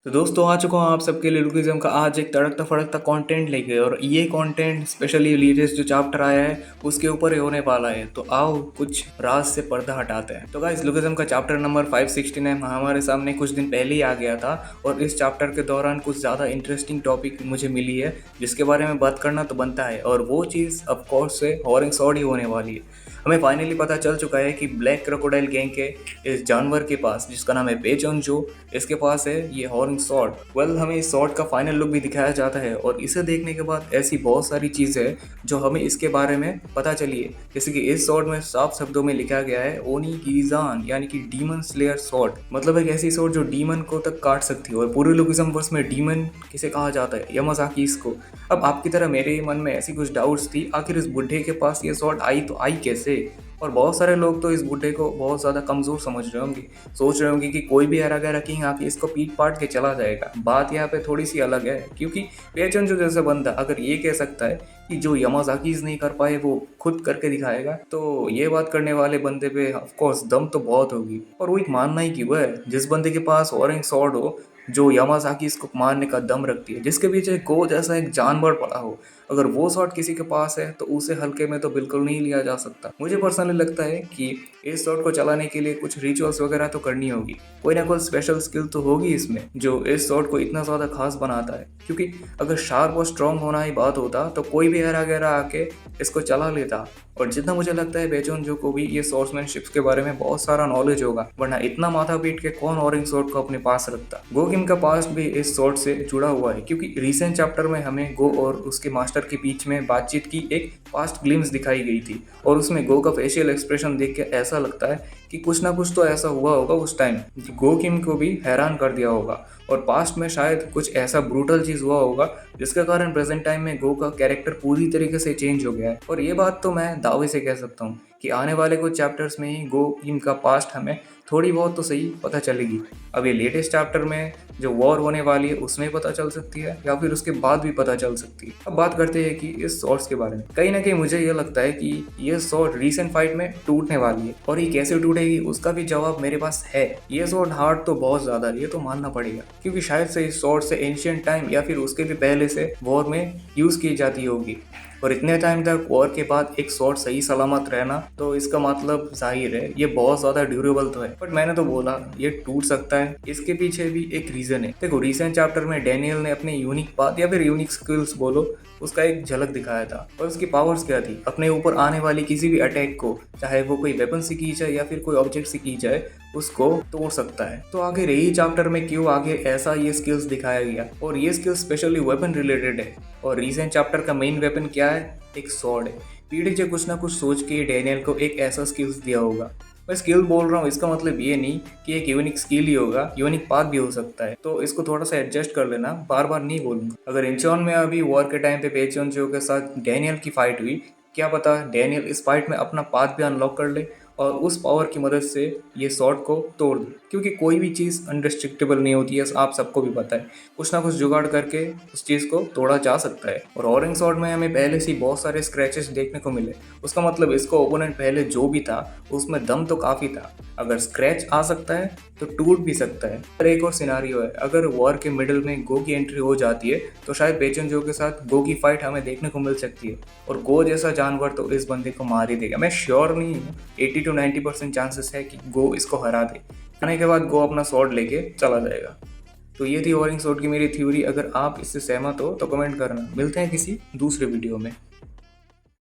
तो दोस्तों आ चुका हूँ आप सबके लिए लुकिज्म का आज एक तड़कता फड़कता कंटेंट लेके। और ये कंटेंट स्पेशली लेटेस्ट जो चैप्टर आया है उसके ऊपर ही होने वाला है। तो आओ कुछ राज से पर्दा हटाते हैं। तो गाइस लुकिज्म का चैप्टर नंबर 569 हमारे सामने कुछ दिन पहले ही आ गया था और इस चैप्टर के दौरान कुछ ज़्यादा इंटरेस्टिंग टॉपिक मुझे मिली है जिसके बारे में बात करना तो बनता है। और वो चीज़ ऑफकोर्स से हॉरिंग सॉर्ड ही होने वाली है। हमें फाइनली पता चल चुका है कि ब्लैक क्रोकोडाइल गैंग के इस जानवर के पास जिसका नाम है पेचोंजो, इसके पास है ये हॉर्न सॉर्ड। हमें इस सॉर्ड का फाइनल लुक भी दिखाया जाता है और इसे देखने के बाद ऐसी बहुत सारी चीज़ें हैं जो हमें इसके बारे में पता चली है। जैसे कि इस सॉर्ड में साफ शब्दों में लिखा गया है ओनी गिजान यानी कि डीमन स्लेयर सॉर्ड, मतलब एक ऐसी सॉर्ड जो डीमन को तक काट सकती है। और पूरे लुकिज्म वर्स में डीमन किसे कहा जाता है? यामाज़ाकी को। अब आपकी तरह मेरे मन में ऐसी कुछ डाउट्स थी, आखिर इस बुढ़े के पास ये सॉर्ड आई तो आई कैसे? और बहुत सारे लोग तो इस बुड्ढे को बहुत ज़्यादा कमज़ोर समझ रहे होंगे, सोच रहे होंगे कि कोई भी हरा गहरा किंग आके इसको पीट पाट के चला जाएगा। बात यहाँ पे थोड़ी सी अलग है, क्योंकि पेचोंजो जैसा बंदा अगर ये कह सकता है कि जो यामाज़ाकीज़ नहीं कर पाए वो खुद करके दिखाएगा, तो ये बात करने वाले बंदे पे ऑफकोर्स दम तो बहुत होगी। और वो एक मानना ही क्यों है, जिस बंदे के पास ऑरेंज सॉर्ड हो जो यामाज़ाकी इसको मारने का दम रखती है, जिसके पीछे गो जैसा एक जानवर पड़ा हो, अगर वो शॉट किसी के पास है तो उसे हल्के में तो बिल्कुल नहीं लिया जा सकता। मुझे पर्सनली लगता है कि इस शॉट को चलाने के लिए कुछ रिचुअल्स वगैरह तो करनी होगी, कोई ना कोई स्पेशल स्किल तो होगी इसमें जो इस शॉट को इतना ज़्यादा खास बनाता है। क्योंकि अगर शार्प और स्ट्रॉन्ग होना ही बात होता तो कोई भी हरा गहरा आके इसको चला लेता। और जितना मुझे लगता है पेचोंजो को भी ये स्वॉर्ड्समैनशिप के बारे में बहुत सारा नॉलेज होगा, वरना इतना माथा पीट के कौन ऑरेंज स्वॉर्ड को अपने पास रखता। गो किम का पास्ट भी इस स्वॉर्ड से जुड़ा हुआ है, क्योंकि रिसेंट चैप्टर में हमें गो और उसके मास्टर के बीच में बातचीत की एक पास्ट ग्लिम्स दिखाई गई थी। और उसमें गो का फेशियल एक्सप्रेशन देख के ऐसा लगता है कि कुछ ना कुछ तो ऐसा हुआ होगा उस टाइम जो गो किम को भी हैरान कर दिया होगा। और पास्ट में शायद कुछ ऐसा ब्रूटल चीज़ हुआ होगा जिसके कारण प्रेजेंट टाइम में गो का कैरेक्टर पूरी तरीके से चेंज हो गया है। और ये बात तो मैं दावे से कह सकता हूँ कि आने वाले कुछ चैप्टर्स में ही गो किम का पास्ट हमें थोड़ी बहुत तो सही पता चलेगी। अब ये लेटेस्ट चैप्टर में जो वॉर होने वाली है उसमें पता चल सकती है या फिर उसके बाद भी पता चल सकती है। अब बात करते हैं कि इस सॉर्ड्स के बारे में। कहीं ना कहीं मुझे ये लगता है कि ये सॉर्ड रीसेंट फाइट में टूटने वाली है, और ये कैसे टूटेगी उसका भी जवाब मेरे पास है। ये सॉर्ड हार्ड तो बहुत ज्यादा है, ये तो मानना पड़ेगा, क्योंकि शायद से इस सॉर्ड से एंशियंट टाइम या फिर उसके भी पहले से वॉर में यूज की जाती होगी। और इतने टाइम तक वॉर के बाद एक शॉट सही सलामत रहना, तो इसका मतलब जाहिर है ये बहुत ज़्यादा ड्यूरेबल तो है। बट मैंने तो बोला ये टूट सकता है, इसके पीछे भी एक रीज़न है। देखो रिसेंट चैप्टर में डैनियल ने अपने यूनिक पाथ या फिर यूनिक स्किल्स बोलो उसका एक झलक दिखाया था। और उसकी पावर्स क्या थी, अपने ऊपर आने वाली किसी भी अटैक को, चाहे वो कोई वेपन से की जाए या फिर कोई ऑब्जेक्ट से की जाए, उसको तोड़ सकता है। तो आखिर यही चैप्टर में क्यों आगे ऐसा ये स्किल्स दिखाया गया, और ये स्किल्स स्पेशली वेपन रिलेटेड है। और रीसेंट चैप्टर का मेन वेपन क्या है? एक सॉर्ड है। पीडीजे कुछ ना कुछ सोच के डैनियल को एक ऐसा स्किल्स दिया होगा। मैं स्किल बोल रहा हूँ, इसका मतलब ये नहीं कि एक यूनिक स्किल ही होगा, यूनिक पाथ भी हो सकता है। तो इसको थोड़ा सा एडजस्ट कर लेना, बार बार नहीं बोलूंगा। अगर इंचॉन में अभी वॉर के टाइम पे पेचोंजो के साथ डैनियल की फाइट हुई, क्या पता डैनियल इस फाइट में अपना पाथ भी अनलॉक कर ले और उस पावर की मदद से ये सॉर्ड को तोड़ दे। क्योंकि कोई भी चीज़ अनरिस्ट्रिक्टेबल नहीं होती है, आप सबको भी पता है। कुछ ना कुछ जुगाड़ करके उस चीज़ को तोड़ा जा सकता है। और ऑरेंज सॉर्ड में हमें पहले से बहुत सारे स्क्रैचेस देखने को मिले, उसका मतलब इसको ओपोनेंट पहले जो भी था उसमें दम तो काफ़ी था। अगर स्क्रैच आ सकता है तो टूट भी सकता है। और एक और सिनारियो है, अगर वॉर के मिडिल में गो की एंट्री हो जाती है तो शायद पेचोंजो के साथ गो की फाइट हमें देखने को मिल सकती है। और गो जैसा जानवर तो इस बंदे को मार ही देगा। मैं श्योर नहीं हूँ, 80 to 90% चांसेस है कि गो इसको हरा दे। आने के बाद गो अपना स्वॉर्ड लेके चला जाएगा। तो ये थी ऑरेंज स्वॉर्ड की मेरी थ्योरी। अगर आप इससे सहमत हो तो कमेंट करना। मिलते हैं किसी दूसरे वीडियो में।